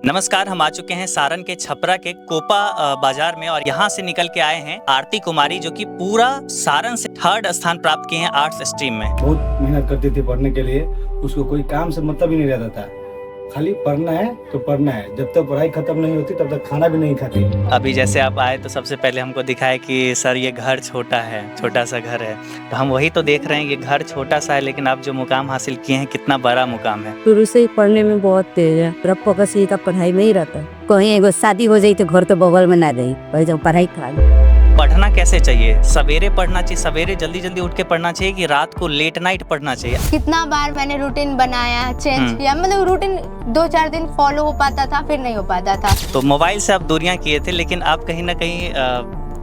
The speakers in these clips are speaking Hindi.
नमस्कार, हम आ चुके हैं सारण के छपरा के कोपा बाजार में और यहाँ से निकल के आए हैं आरती कुमारी, जो कि पूरा सारण से 3rd स्थान प्राप्त किए हैं आर्ट्स स्ट्रीम में। बहुत मेहनत करती थी पढ़ने के लिए, उसको कोई काम से मतलब ही नहीं रहता था। खाली पढ़ना है तो पढ़ना है, जब तक पढ़ाई खत्म नहीं होती तब तक खाना भी नहीं खाती। अभी जैसे आप आए तो सबसे पहले हमको दिखाया कि सर ये घर छोटा है, छोटा सा घर है, तो हम वही तो देख रहे हैं। ये घर छोटा सा है लेकिन आप जो मुकाम हासिल किए हैं कितना बड़ा मुकाम है। शुरू से ही पढ़ने में बहुत तेज है, पूरा फोकस ही का पढ़ाई में ही रहता है। कहीं एगो शादी हो जाई तो घर तो बगल में ना रही, वही जब पढ़ाई खा पढ़ना कैसे चाहिए? सवेरे पढ़ना चाहिए, सवेरे जल्दी जल्दी उठ के पढ़ना चाहिए कि रात को लेट नाइट पढ़ना चाहिए? कितना बार मैंने रूटीन बनाया, चेंज किया, मतलब रूटीन 2-4 दिन फॉलो हो पाता था, फिर नहीं हो पाता था। तो मोबाइल से आप दूरियां किए थे, लेकिन आप कहीं ना कहीं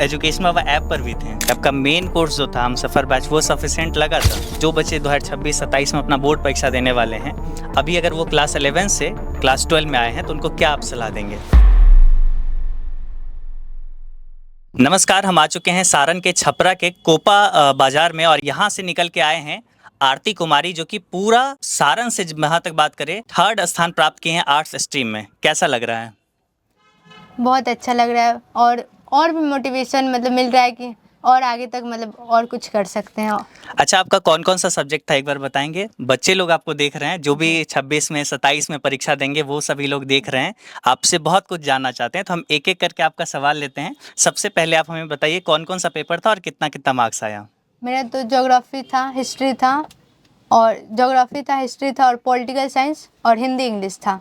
एजुकेशन बाबा ऐप पर भी थे। आपका मेन कोर्स जो था हमसफर बैच, वो सफिशिएंट लगा था? जो बच्चे 2026-27 में अपना बोर्ड परीक्षा देने वाले हैं, अभी अगर वो क्लास 11 से क्लास 12 में आए हैं तो उनको क्या आप सलाह देंगे? नमस्कार, हम आ चुके हैं सारण के छपरा के कोपा बाजार में और यहाँ से निकल के आए हैं आरती कुमारी, जो कि पूरा सारण से जहाँ तक बात करें 3rd स्थान प्राप्त किए हैं आर्ट्स स्ट्रीम में। कैसा लग रहा है? बहुत अच्छा लग रहा है और भी मोटिवेशन मतलब मिल रहा है कि और आगे तक मतलब और कुछ कर सकते हैं। अच्छा, आपका कौन कौन सा सब्जेक्ट था एक बार बताएंगे? बच्चे लोग आपको देख रहे हैं, जो भी 26 में 27 में परीक्षा देंगे वो सभी लोग देख रहे हैं, आपसे बहुत कुछ जानना चाहते हैं, तो हम एक एक करके आपका सवाल लेते हैं। सबसे पहले आप हमें बताइए कौन कौन सा पेपर था और कितना कितना मार्क्स आया? मेरा तो ज्योग्राफी था, हिस्ट्री था और पॉलिटिकल साइंस और हिंदी इंग्लिश था।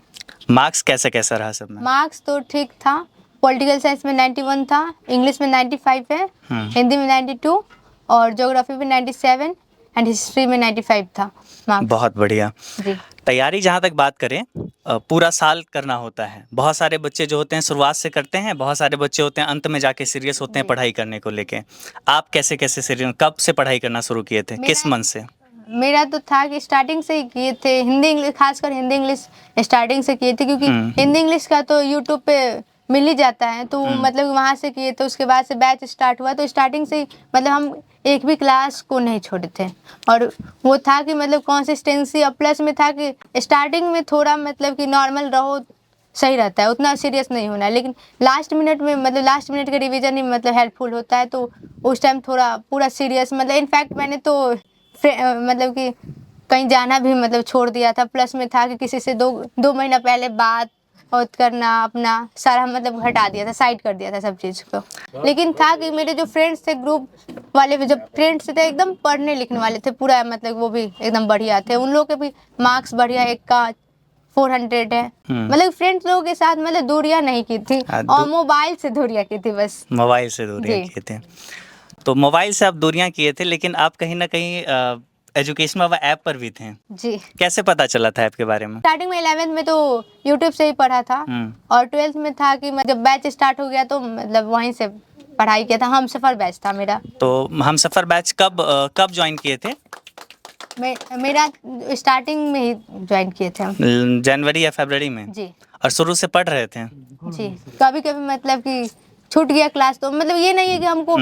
मार्क्स कैसे कैसा रहा सब में? मार्क्स तो ठीक था। पॉलिटिकल साइंस में 91 था, इंग्लिश में 95 है, हिंदी में 92 और ज्योग्राफी में 97 एंड हिस्ट्री में 95 था मार्क्स। बहुत बढ़िया जी। तैयारी जहाँ तक बात करें, पूरा साल करना होता है। बहुत सारे बच्चे जो होते हैं शुरुआत से करते हैं, बहुत सारे बच्चे होते हैं अंत में जाके सीरियस होते हैं पढ़ाई करने को लेके। आप कैसे कैसे सीरियस, कब से पढ़ाई करना शुरू किए थे, किस मन से? मेरा तो था कि स्टार्टिंग से ही किए थे, हिंदी इंग्लिश, खासकर हिंदी इंग्लिश स्टार्टिंग से किए थे, क्योंकि हिंदी इंग्लिश का तो यूट्यूब पे मिल ही जाता है, तो मतलब वहाँ से किए। तो उसके बाद से बैच स्टार्ट हुआ, तो स्टार्टिंग से ही मतलब हम एक भी क्लास को नहीं छोड़े थे। और वो था कि मतलब कंसिस्टेंसी, और प्लस में था कि स्टार्टिंग में थोड़ा मतलब कि नॉर्मल रहो, सही रहता है, उतना सीरियस नहीं होना है, लेकिन लास्ट मिनट में मतलब लास्ट मिनट का रिवीजन ही मतलब हेल्पफुल होता है। तो उस टाइम थोड़ा पूरा सीरियस, मतलब इनफैक्ट मैंने तो मतलब कि कहीं जाना भी मतलब छोड़ दिया था। प्लस में था कि किसी से दो महीना पहले बात और करना, अपना सारा मतलब हटा दिया था, साइड कर दिया था सब चीज़ को। लेकिन था कि मेरे जो फ्रेंड्स थे, ग्रुप वाले भी जो फ्रेंड्स थे एकदम पढ़ने लिखने वाले थे पूरा, मतलब वो भी एकदम बढ़िया थे, उन लोगों के भी मार्क्स बढ़िया, एक का 400 है। मतलब फ्रेंड्स लोगों के साथ मतलब दूरियां नहीं की थी, और मोबाइल से दूरियां की थी, बस मोबाइल से दूरियां किए थे। तो मोबाइल से आप दूरियां किए थे, लेकिन आप कहीं ना कहीं एजुकेशन बाबा ऐप पर भी थे जी। कैसे पता चला था ऐप के बारे में? स्टार्टिंग में 11th में तो यूट्यूब से ही पढ़ा था, और 12th में था कि जब बैच स्टार्ट हो गया तो मतलब वहीं से पढ़ाई किया था। हमसफर बैच था मेरा। तो हमसफर बैच कब ज्वाइन किए थे? मेरा स्टार्टिंग में ही ज्वाइन किए थे हम। जनवरी या फरवरी में? जी। और शुरू से पढ़ रहे थे? जी। कभी कभी मतलब कि छूट गया क्लास, तो मतलब ये नहीं है कि हमको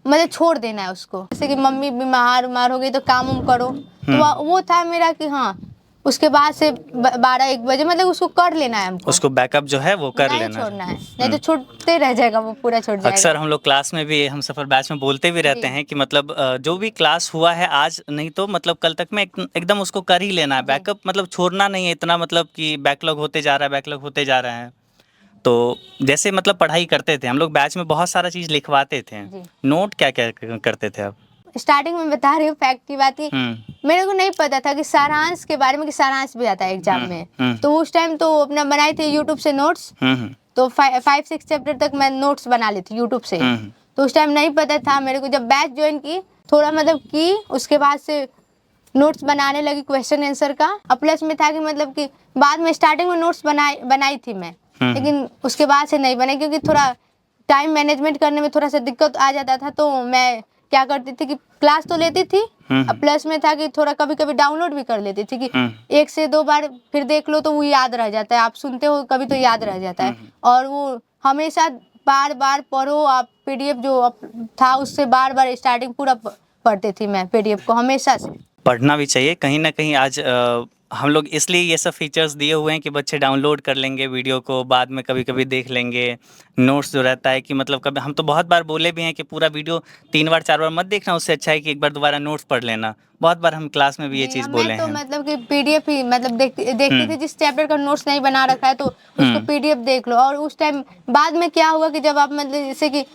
मतलब छोड़ देना है उसको, जैसे कि मम्मी बीमार हो गई तो काम करो, तो वो था मेरा कि हाँ उसके बाद से 12-1 बजे मतलब उसको कर लेना है हमको, उसको बैकअप जो है वो कर लेना छोड़ना है, नहीं तो छूटते रह जाएगा, वो पूरा छूट जाएगा। अक्सर हम लोग क्लास में भी, हम सफर बैच में बोलते भी रहते हैं कि मतलब जो भी क्लास हुआ है आज नहीं तो मतलब कल तक में एकदम उसको कर ही लेना है, बैकअप मतलब छोड़ना नहीं है इतना, मतलब कि बैकलॉग होते जा रहा है। तो जैसे मतलब पढ़ाई करते थे हम लोग, बैच में बहुत सारा चीज़ लिखवाते थे, नोट क्या क्या करते थे आप? स्टार्टिंग में बता रही हूँ फैक्ट की बात की, मेरे को नहीं पता था कि सारांश के बारे में, कि सारांश भी आता है एग्जाम में। तो उस टाइम तो अपना बनाई थी यूट्यूब से नोट्स, तो 5-6 चैप्टर तक मैं नोट्स बना ली थी यूट्यूब से। तो उस टाइम नहीं पता था मेरे को, जब बैच ज्वाइन की थोड़ा मतलब की, उसके बाद से नोट्स बनाने लगी क्वेश्चन आंसर का। और प्लस में था कि मतलब कि बाद में स्टार्टिंग में नोट्स बनाई थी मैं, लेकिन उसके बाद से नहीं बने, क्योंकि थोड़ा टाइम मैनेजमेंट करने में थोड़ा सा दिक्कत आ जाता था। तो मैं क्या करती थी कि क्लास तो लेती थी, और प्लस में था कि थोड़ा कभी कभी डाउनलोड भी कर लेती थी, कि 1 से 2 बार फिर देख लो तो वो याद रह जाता है, आप सुनते हो कभी तो याद रह जाता है। और वो हमेशा बार बार पढ़ो, आप PDF जो था उससे बार बार स्टार्टिंग पूरा पढ़ती थी मैं PDF को, हमेशा से। पढ़ना भी चाहिए कहीं ना कहीं। आज हम लोग इसलिए ये सब फीचर्स दिए हुए हैं कि बच्चे डाउनलोड कर लेंगे वीडियो को, बाद में कभी-कभी देख लेंगे। नोट्स जो रहता है कि मतलब कभी हम तो बहुत बार बोले भी हैं कि पूरा वीडियो 3 बार 4 बार मत देखना, उससे अच्छा है कि एक बार दोबारा नोट्स पढ़ लेना। बहुत बार हम क्लास में भी ये जी, चीज़ मैं बोले तो हैं। मतलब कि पीडीएफ ही मतलब देखती थी, जिस चैप्टर का नोट्स नहीं बना रखा है तो उसको पीडीएफ देख लो। और उस टाइम बाद में क्या हुआ कि जब आप मतलब जैसे कि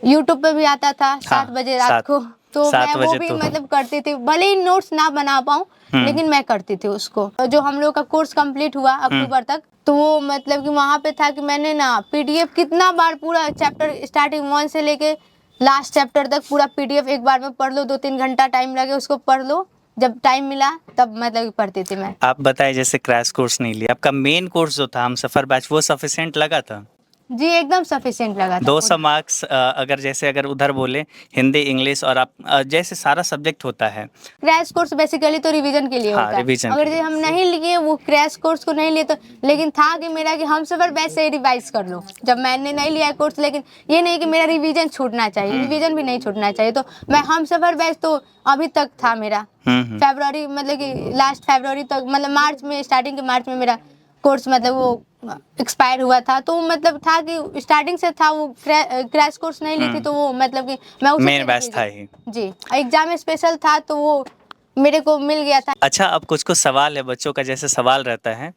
यूट्यूब पे भी आता था 7 बजे रात सात- को, तो 7 मैं वो बजे भी तो मतलब करती थी, भले ही नोट्स ना बना पाऊँ लेकिन मैं करती थी उसको। जो हम लोग का कोर्स कंप्लीट हुआ अक्टूबर तक, तो वो मतलब कि वहाँ पे था कि मैंने ना पीडीएफ कितना बार पूरा चैप्टर स्टार्टिंग 1 से लेके लास्ट चैप्टर तक पूरा पीडीएफ एक बार में पढ़ लो, 2-3 घंटा टाइम लगे उसको पढ़ लो, जब टाइम मिला तब मतलब कि पढ़ती थी मैं। आप बताएं, जैसे क्रैश कोर्स नहीं लिया, आपका मेन कोर्स जो था हमसफ़र बैच, वो सफिशिएंट लगा था? जी, एकदम सफिशिएंट लगा था 200 पूरा। मार्क्स अगर जैसे अगर उधर बोले हिंदी इंग्लिश और आप जैसे सारा सब्जेक्ट होता है। क्रैश कोर्स बेसिकली तो रिवीजन के लिए हाँ, होता है। रिवीजन अगर के जो लिए। हम नहीं लिए वो क्रैश कोर्स को नहीं लिए तो, लेकिन था कि मेरा कि हम सफर बैच से ही रिवाइज कर लो। जब मैंने नहीं लिया कोर्स, लेकिन ये नहीं कि मेरा रिवीजन छूटना चाहिए, रिवीजन भी नहीं छूटना चाहिए, तो मैं हम सफर बैच तो अभी तक था मेरा। फरवरी मतलब कि लास्ट फरवरी तक, मतलब मार्च में, स्टार्टिंग के मार्च में मेरा कोर्स मतलब वो एक्सपायर हुआ था। तो मतलब था कि स्टार्टिंग से था वो, क्रैश कोर्स नहीं ली थी तो वो मतलब कि मैं उसी मेन से बैच था ही। जी, एग्जाम स्पेशल था तो वो मेरे को मिल गया था। अच्छा, अब कुछ-कुछ सवाल है बच्चों का, जैसे सवाल रहता है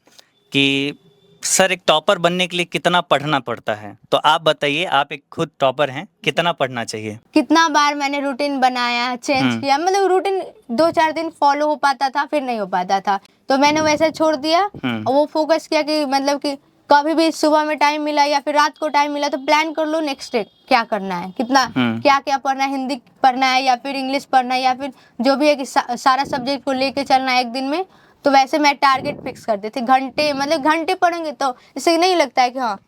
कि सर एक टॉपर बनने के लिए कितना पढ़ना पड़ता है? तो आप बताइए, आप एक खुद टॉपर हैं, कितना पढ़ना चाहिए? कितना बार मैंने रूटीन बनाया, चेंज किया, मतलब रूटीन 2-4 दिन फॉलो हो पाता था, फिर नहीं हो पाता था, तो मैंने वैसे छोड़ दिया। और वो फोकस किया कि मतलब कि कभी भी सुबह में टाइम मिला या फिर रात को टाइम मिला तो प्लान कर लो नेक्स्ट डे क्या करना है, कितना क्या क्या पढ़ना है, हिंदी पढ़ना है या फिर इंग्लिश पढ़ना है या फिर जो भी है कि सारा सब्जेक्ट को लेके चलना है एक दिन में। तो वैसे मैं टारगेट फिक्स करती थी, घंटे मतलब घंटे पढ़ेंगे तो इससे नहीं लगता है कि हाँ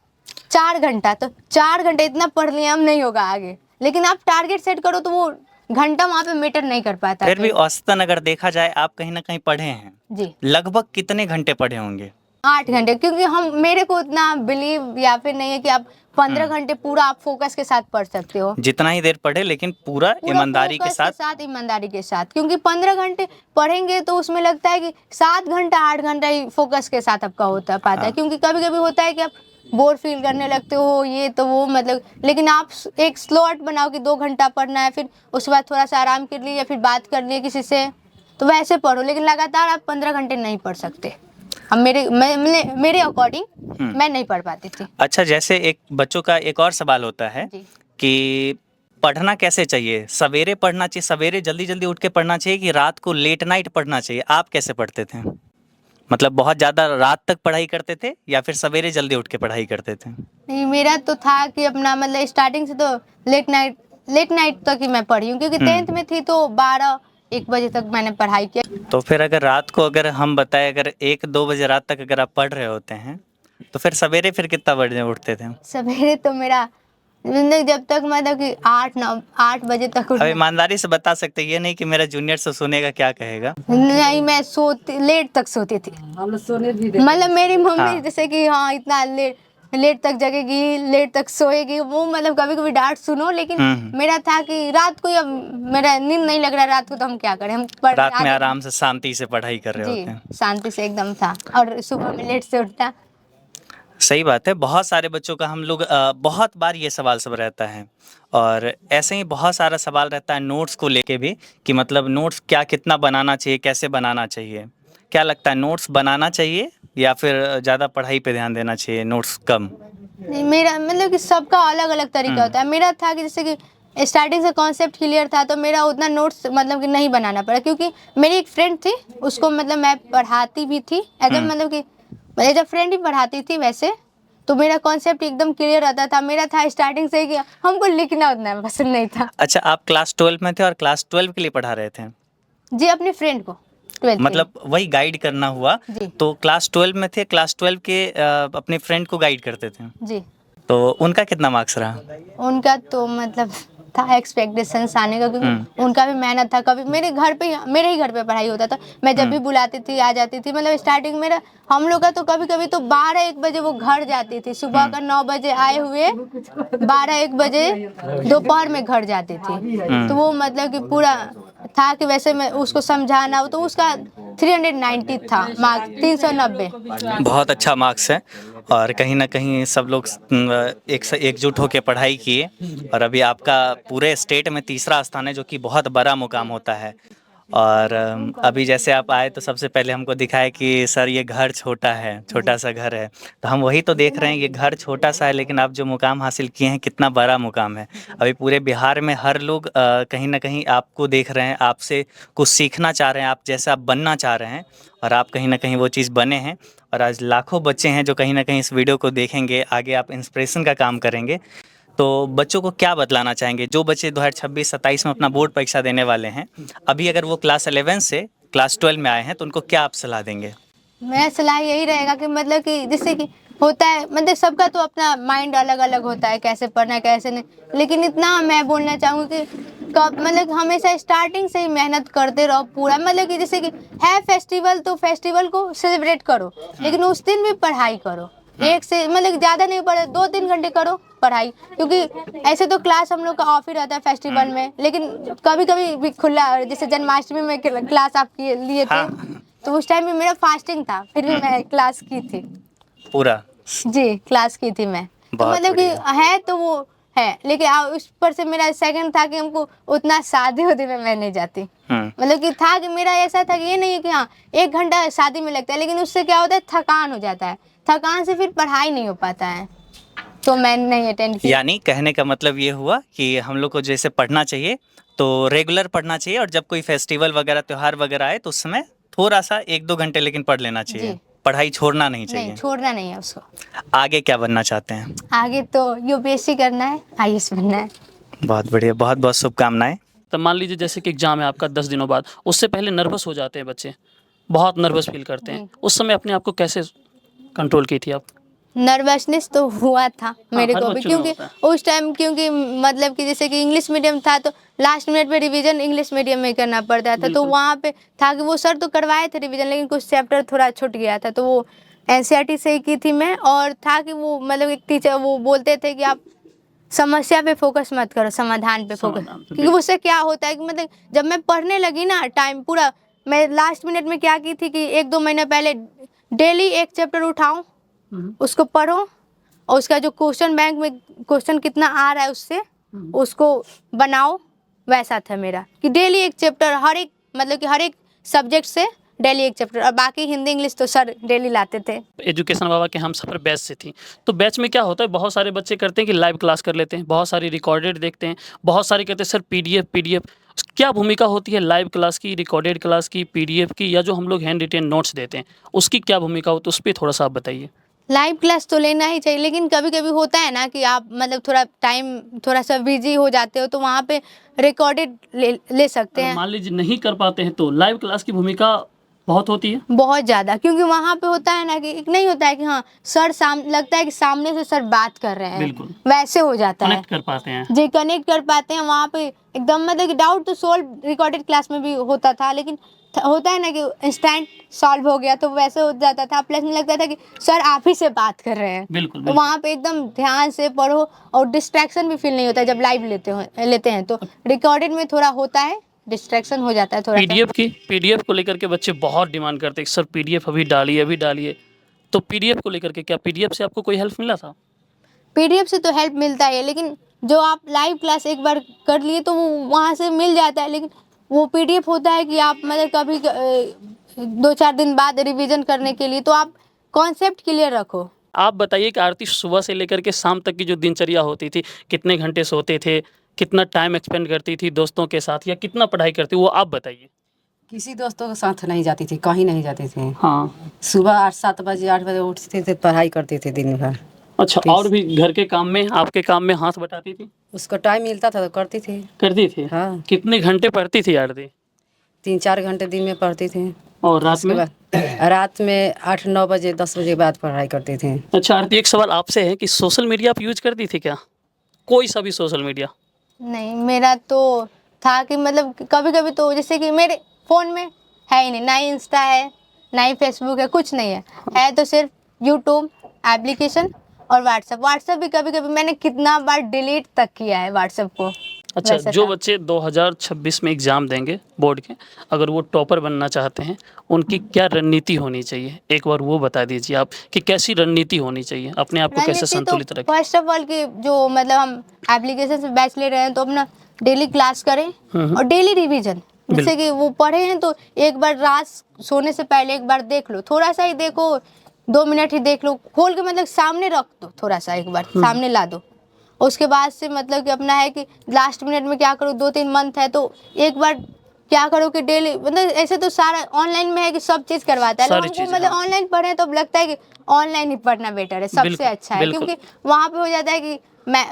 4 घंटा, तो 4 घंटे इतना पढ़ लिया हम, नहीं होगा आगे। लेकिन आप टारगेट सेट करो तो वो घंटा वहाँ पे मैटर नहीं कर पाता। फिर भी औसतन अगर देखा जाए, आप कहीं न कहीं पढ़े हैं। जी, लगभग कितने घंटे पढ़े होंगे? 8 घंटे, क्योंकि हम मेरे को उतना बिलीव या फिर नहीं है कि आप 15 घंटे पूरा आप फोकस के साथ पढ़ सकते हो। जितना ही देर पढ़े, लेकिन पूरा ईमानदारी के फोकस साथ। ईमानदारी के साथ, क्योंकि 15 घंटे पढ़ेंगे तो उसमें लगता है कि 7 घंटा 8 घंटा ही फोकस के साथ आपका होता पाता है। क्योंकि कभी कभी होता है कि आप बोर फील करने लगते हो, ये तो वो मतलब, लेकिन आप एक स्लॉट बनाओ कि 2 घंटा पढ़ना है, फिर उसके बाद थोड़ा सा आराम कर लिए या फिर बात कर लिए किसी से, तो वैसे पढ़ो। लेकिन लगातार आप 15 घंटे नहीं पढ़ सकते। अब मेरे अकॉर्डिंग मैं नहीं पढ़ पाती थी। अच्छा, जैसे एक बच्चों का एक और सवाल होता है जी। कि पढ़ना कैसे चाहिए? सवेरे पढ़ना चाहिए, सवेरे जल्दी-जल्दी उठ के पढ़ना चाहिए कि रात को लेट नाइट पढ़ना चाहिए? आप कैसे पढ़ते थे? मतलब बहुत ज़्यादा रात तक पढ़ाई करते थे या फिर सवेरे जल्दी उठ के पढ़ाई करते थे? नहीं, मेरा तो था कि अपना मतलब स्टार्टिंग से तो लेट नाइट तक ही मैं पढ़ी हूँ, क्योंकि 10th में थी तो 12-1 बजे तक मैंने पढ़ाई किया। तो फिर अगर रात को अगर हम बताएं, अगर 1-2 बजे रात तक अगर आप पढ़ रहे होते हैं, तो फिर सवेरे फिर कितना बजे उठते थे? सवेरे तो मेरा मतलब जब तक मतलब कि 8 बजे तक अब उठना। ईमानदारी से बता सकते हैं, ये नहीं कि मेरा जूनियर से सुनेगा क्या कहेगा। नहीं, मैं सोती लेट तक सोती थी, मतलब मेरी मम्मी जैसे कि हाँ इतना लेट तक जगेगी, लेट तक सोएगी, वो मतलब कभी कभी डांट सुनो। लेकिन मेरा था कि रात को अब मेरा नींद नहीं लग रहा रात को, तो हम क्या करें, हम रात में आराम से शांति से पढ़ाई कर रहे होते हैं। जी, शांति से एकदम था, और सुबह में लेट से उठता। सही बात है। बहुत सारे बच्चों का हम लोग बहुत बार ये सवाल सब रहता है, और ऐसे ही बहुत सारा सवाल रहता है नोट्स को लेके भी, कि मतलब नोट्स क्या कितना बनाना चाहिए, कैसे बनाना चाहिए? क्या लगता है, नोट्स बनाना चाहिए या फिर ज़्यादा पढ़ाई पे ध्यान देना चाहिए, नोट्स कम? नहीं, मेरा मतलब कि सबका अलग अलग तरीका होता है। मेरा था कि जैसे कि स्टार्टिंग से कॉन्सेप्ट क्लियर था तो मेरा उतना नोट्स मतलब कि नहीं बनाना पड़ा, क्योंकि मेरी एक फ्रेंड थी, उसको मतलब मैं पढ़ाती भी थी मतलब कि एज अ फ्रेंड ही पढ़ाती थी वैसे, तो मेरा कॉन्सेप्ट एकदम क्लियर रहता था। मेरा था स्टार्टिंग से ही कि हमको लिखना उतना पसंद नहीं था। अच्छा, आप क्लास 12 में थे और क्लास 12 के लिए पढ़ा रहे थे? जी, अपनी फ्रेंड को 12th मतलब वही गाइड करना हुआ। जी। तो क्लास 12 में थे, क्लास 12 के अपने फ्रेंड को गाइड करते थे, जी, तो उनका कितना मार्क्स रहा? उनका तो मतलब था एक्सपेक्टेशंस आने का, क्योंकि उनका भी मेहनत था। कभी मेरे ही घर पे पढ़ाई होता था, मैं जब भी बुलाती थी आ जाती थी। मतलब स्टार्टिंग मेरा हम लोग का तो कभी कभी तो 12-1 बजे वो घर जाती थी, सुबह का 9 बजे आए हुए 12-1 बजे दोपहर में घर जाती थी। तो वो मतलब कि पूरा था कि वैसे मैं उसको समझाना हो, तो उसका 390 था मार्क्स, 390। बहुत अच्छा मार्क्स है और कहीं ना कहीं सब लोग एक से एकजुट होकर पढ़ाई किए और अभी आपका पूरे स्टेट में तीसरा स्थान है, जो कि बहुत बड़ा मुकाम होता है। और अभी जैसे आप आए तो सबसे पहले हमको दिखाया कि सर ये घर छोटा है, छोटा सा घर है, तो हम वही तो देख रहे हैं, ये घर छोटा सा है लेकिन आप जो मुकाम हासिल किए हैं कितना बड़ा मुकाम है। अभी पूरे बिहार में हर लोग कहीं ना कहीं आपको देख रहे हैं, आपसे कुछ सीखना चाह रहे हैं, आप जैसा आप बनना चाह रहे हैं और आप कहीं ना कहीं वो चीज़ बने हैं। और आज लाखों बच्चे हैं जो कहीं ना कहीं इस वीडियो को देखेंगे, आगे आप इंस्पिरेशन का काम करेंगे। तो बच्चों को क्या बतलाना चाहेंगे, जो बच्चे 2026-27 में अपना बोर्ड परीक्षा देने वाले हैं, अभी अगर वो क्लास 11 से क्लास 12 में आए हैं तो उनको क्या आप सलाह देंगे? मेरा सलाह यही रहेगा कि मतलब कि जैसे कि होता है, मतलब सबका तो अपना माइंड अलग अलग होता है, कैसे पढ़ना है कैसे नहीं, लेकिन इतना मैं बोलना चाहूँगी कि मतलब हमेशा स्टार्टिंग से ही मेहनत करते रहो पूरा। मतलब कि जैसे कि है फेस्टिवल तो फेस्टिवल को सेलिब्रेट करो, लेकिन उस दिन भी पढ़ाई करो, एक से मतलब ज़्यादा नहीं पढ़े, 2-3 घंटे करो पढ़ाई, क्योंकि ऐसे तो क्लास हम लोग का ऑफ ही रहता है फेस्टिवल में, लेकिन कभी कभी भी खुला, जैसे जन्माष्टमी में क्लास आप लिए थे, तो उस टाइम भी मेरा फास्टिंग था, फिर भी मैं क्लास की थी पूरा जी, क्लास की थी मैं। तो बहुत मतलब कि बढ़िया। है तो वो है, लेकिन उस पर से मेरा सेकंड था कि हमको उतना शादी वादी में मैं नहीं जाती। मतलब कि था कि मेरा ऐसा था कि ये नहीं है कि हाँ 1 घंटा शादी में लगता है, लेकिन उससे क्या होता है, थकान हो जाता है, थकान से फिर पढ़ाई नहीं हो पाता है, तो मैं नहीं अटेंड किया। यानी कहने का मतलब ये हुआ कि हम लोग को जैसे पढ़ना चाहिए तो रेगुलर पढ़ना चाहिए, और जब कोई फेस्टिवल वगैरह त्योहार वगैरह आए तो उस समय थोड़ा सा 1-2 घंटे लेकिन पढ़ लेना चाहिए, जी। पढ़ाई छोड़ना नहीं चाहिए। नहीं, छोड़ना नहीं है उसको। आगे क्या बनना चाहते हैं? आगे तो यूपीएससी करना है, आईएएस बनना है। बहुत बढ़िया, बहुत बहुत शुभकामनाएं। तो मान लीजिए जैसे कि एग्जाम है आपका 10 दिनों बाद, उससे पहले नर्वस हो जाते हैं बच्चे, बहुत नर्वस फील करते हैं, उस समय अपने आप को कैसे कंट्रोल की थी आप? नर्वसनेस तो हुआ था मेरे हर को भी, बच्चों में क्योंकि होता है। उस टाइम क्योंकि मतलब कि जैसे कि इंग्लिश मीडियम था, तो लास्ट मिनट पे रिवीजन इंग्लिश मीडियम में करना पड़ता था, तो बिल्कुल। वहाँ पे था कि वो सर तो करवाए थे रिवीजन, लेकिन कुछ चैप्टर थोड़ा छूट गया था, तो वो एनसीईआरटी से ही की थी मैं। और था कि वो मतलब एक टीचर वो बोलते थे कि आप समस्या पे फोकस मत करो, समाधान पे फोकस, समाधान पे, क्योंकि उससे क्या होता है कि मतलब जब मैं पढ़ने लगी ना, टाइम पूरा, मैं लास्ट मिनट में क्या की थी कि 1-2 महीने पहले डेली एक चैप्टर उठाऊं, उसको पढ़ो, और उसका जो क्वेश्चन बैंक में क्वेश्चन कितना आ रहा है उससे उसको बनाओ, वैसा था मेरा कि डेली एक चैप्टर, हर एक मतलब कि हर एक सब्जेक्ट से डेली एक चैप्टर, और बाकी हिंदी इंग्लिश तो सर डेली लाते थे। एजुकेशन बाबा के हम सफ़र बैच से थी, तो बैच में क्या होता है, बहुत सारे बच्चे करते हैं कि लाइव क्लास कर लेते हैं, बहुत सारी रिकॉर्डेड देखते हैं, बहुत सारे कहते हैं सर पीडीएफ। क्या भूमिका होती है लाइव क्लास की, रिकॉर्डेड क्लास की, पीडीएफ की, या जो हम लोग हैंड रिटेन नोट्स देते हैं उसकी क्या भूमिका होती है, उस पर थोड़ा सा आप बताइए। लाइव क्लास तो लेना ही चाहिए, लेकिन कभी कभी होता है ना कि आप मतलब थोड़ा टाइम थोड़ा सा बिजी हो जाते हो, तो वहाँ पे रिकॉर्डेड ले सकते हैं। मान लीजिए नहीं कर पाते हैं तो लाइव क्लास की भूमिका बहुत होती है। बहुत ज़्यादा, क्योंकि वहाँ पे होता है ना कि एक नहीं होता है कि हाँ सर लगता है कि सामने से सर बात कर रहे हैं, बिल्कुल। वैसे हो जाता है, कनेक्ट कर पाते हैं। जी कनेक्ट कर पाते हैं वहाँ पे एकदम। मतलब कि डाउट तो सोल्व रिकॉर्डेड क्लास में भी होता था, लेकिन होता है ना कि इंस्टेंट सॉल्व हो गया, तो वैसे हो जाता था। प्लस में लगता था कि सर आप ही से बात कर रहे हैं, बिल्कुल, तो बिल्कुल। वहाँ पे एकदम ध्यान से पढ़ो, और डिस्ट्रैक्शन भी फील नहीं होता है जब लाइव लेते हैं। तो रिकॉर्डेड में थोड़ा होता है, डिस्ट्रैक्शन हो जाता है थोड़ा सा। पीडीएफ को लेकर के बच्चे बहुत डिमांड करते हैं, सर पीडीएफ अभी डालिए। तो पीडीएफ को लेकर के क्या पीडीएफ से आपको कोई हेल्प मिला था? पीडीएफ से तो हेल्प मिलता है, लेकिन जो आप लाइव क्लास एक बार कर लिए तो वो वहाँ से मिल जाता है, लेकिन वो पीडीएफ होता है कि आप मतलब कभी 2-4 दिन बाद रिवीजन करने के लिए, तो आप कॉन्सेप्ट क्लियर रखो। आप बताइए कि आरती सुबह से लेकर के शाम तक की जो दिनचर्या होती थी, कितने घंटे सोते थे, कितना टाइम एक्सपेंड करती थी दोस्तों के साथ, या कितना पढ़ाई करती, वो आप बताइए। किसी दोस्तों के साथ नहीं जाती थी, कहीं नहीं जाती थी। हाँ। सुबह 8-7 बजे 8 बजे उठते थे, पढ़ाई करते थे दिन भर। अच्छा, और भी घर के काम में, आपके काम में हाथ बटाती थी? उसको टाइम मिलता था तो करती थी। करती थी। हाँ। कितने घंटे पढ़ती थी आरती? 3-4 घंटे दिन में पढ़ती थी। और रात उसके में? बाद रात में 8-9 बजे 10 बजे बाद पढ़ाई करती थी। अच्छा आरती, एक सवाल आपसे है कि सोशल मीडिया आप यूज करती थी क्या, कोई सा भी सोशल मीडिया? नहीं, मेरा तो था कि मतलब कभी कभी तो जैसे कि मेरे फ़ोन में है ही नहीं, ना ही इंस्टा है, ना ही फेसबुक है, कुछ नहीं है तो सिर्फ यूट्यूब एप्लीकेशन और व्हाट्सएप भी कभी कभी मैंने कितना बार डिलीट तक किया है व्हाट्सएप को। अच्छा, वैसा जो था। बच्चे 2026 में एग्जाम देंगे बोर्ड के, अगर वो टॉपर बनना चाहते हैं, उनकी क्या रणनीति होनी चाहिए? एक बार वो बता दीजिए आप कि कैसी रणनीति होनी चाहिए? अपने आप को कैसे रणनीति तो संतुलित रखें? फर्स्ट ऑफ ऑल कि जो मतलब हम एप्लीकेशन से बैच ले रहे हैं तो अपना डेली क्लास करें और डेली रिवीजन, जैसे कि वो पढ़े हैं तो एक बार रात सोने से पहले एक बार देख लो, थोड़ा सा ही देखो, 2 मिनट ही देख लो, खोल के मतलब सामने रख दो, थोड़ा सा एक बार सामने ला दो। उसके बाद से मतलब कि अपना है कि लास्ट मिनट में क्या करो, 2-3 मंथ है तो एक बार क्या करो कि डेली, मतलब ऐसे तो सारा ऑनलाइन में है कि सब चीज़ करवाता है, सारी हमको चीज़ें, मतलब हाँ। ऑनलाइन पढ़े तो अब लगता है कि ऑनलाइन ही पढ़ना बेटर है, सबसे बिल्कुल, अच्छा है, बिल्कुल। क्योंकि वहाँ पे हो जाता है कि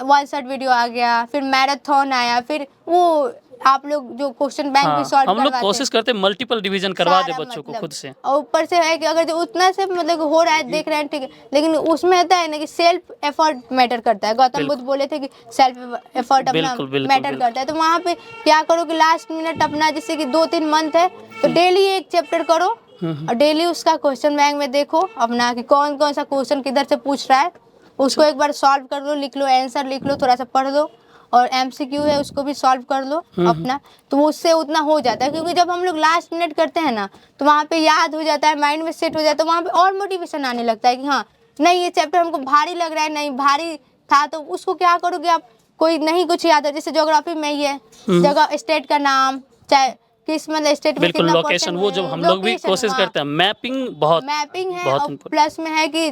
वन शॉट वीडियो आ गया, फिर मैराथन आया, फिर वो आप लोग जो क्वेश्चन बैंक भी हाँ, सॉल्व हम लोग करवाते कोशिश हैं, करते हैं मल्टीपल डिवीजन करवा दे सारा बच्चों को मतलब। खुद से। और ऊपर से है कि अगर जो उतना से मतलब हो रहा है देख रहे हैं ठीक है, लेकिन उसमें होता है ना कि सेल्फ एफर्ट मैटर करता है। गौतम बुद्ध बोले थे कि सेल्फ एफर्ट अपना बिल्कुल, बिल्कुल, मैटर बिल्कुल। करता है, तो वहाँ पे क्या करो कि लास्ट मिनट अपना, जैसे कि 2-3 मंथ है तो डेली एक चैप्टर करो और डेली उसका क्वेश्चन बैंक में देखो अपना कि कौन कौन सा क्वेश्चन किधर से पूछ रहा है, उसको एक बार सॉल्व कर लो, लिख लो, आंसर लिख लो, थोड़ा सा पढ़ लो, और एमसीक्यू है उसको भी सॉल्व कर लो अपना, तो उससे उतना हो जाता है। क्योंकि जब हम लोग लास्ट मिनट करते हैं ना तो वहाँ पे याद हो जाता है, माइंड में सेट हो जाता है, वहाँ पे और मोटिवेशन आने लगता है कि हाँ नहीं ये चैप्टर हमको भारी लग रहा है, नहीं भारी था, तो उसको क्या करोगे आप, कोई नहीं कुछ याद है, जैसे ज्योग्राफी में ही है, जगह स्टेट का नाम, चाहे किस मतलब स्टेट में बिल्कुल, कितना लोकेशन, वो जब हम लोग भी location, कोशिश हाँ। करते हैं, मैपिंग बहुत मैपिंग है, बहुत और इम्पोर्टेंट। प्लस में है कि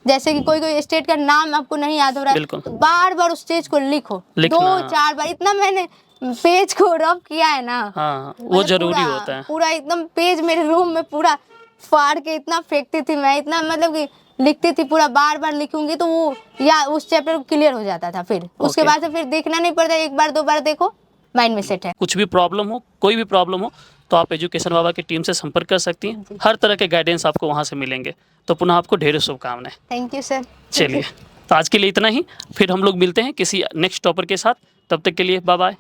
जैसे कि कोई कोई स्टेट का नाम आपको नहीं याद हो रहा है बिल्कुल। तो बार बार उस चीज को लिखो, लिखना। 2-4 बार, इतना मैंने पेज को रब किया है ना, हाँ, वो मतलब जरूरी पूरा- होता है। पूरा एकदम पेज मेरे रूम में पूरा फाड़ के इतना फेंकती थी मैं, इतना मतलब कि लिखती थी पूरा, बार बार लिखूंगी तो वो या उस चैप्टर क्लियर हो जाता था, फिर उसके Okay. बाद से फिर देखना नहीं पड़ता, एक बार 2 बार देखो माइंड में सेट है। कुछ भी प्रॉब्लम हो, कोई भी प्रॉब्लम हो, तो आप एजुकेशन बाबा की टीम से संपर्क कर सकती हैं। हर तरह के गाइडेंस आपको वहाँ से मिलेंगे। तो पुनः आपको ढेरों शुभकामनाएं। Thank you sir. चलिए, तो आज के लिए इतना ही, फिर हम लोग मिलते हैं किसी नेक्स्ट टॉपर के साथ। तब तक के लिए बाय बाय।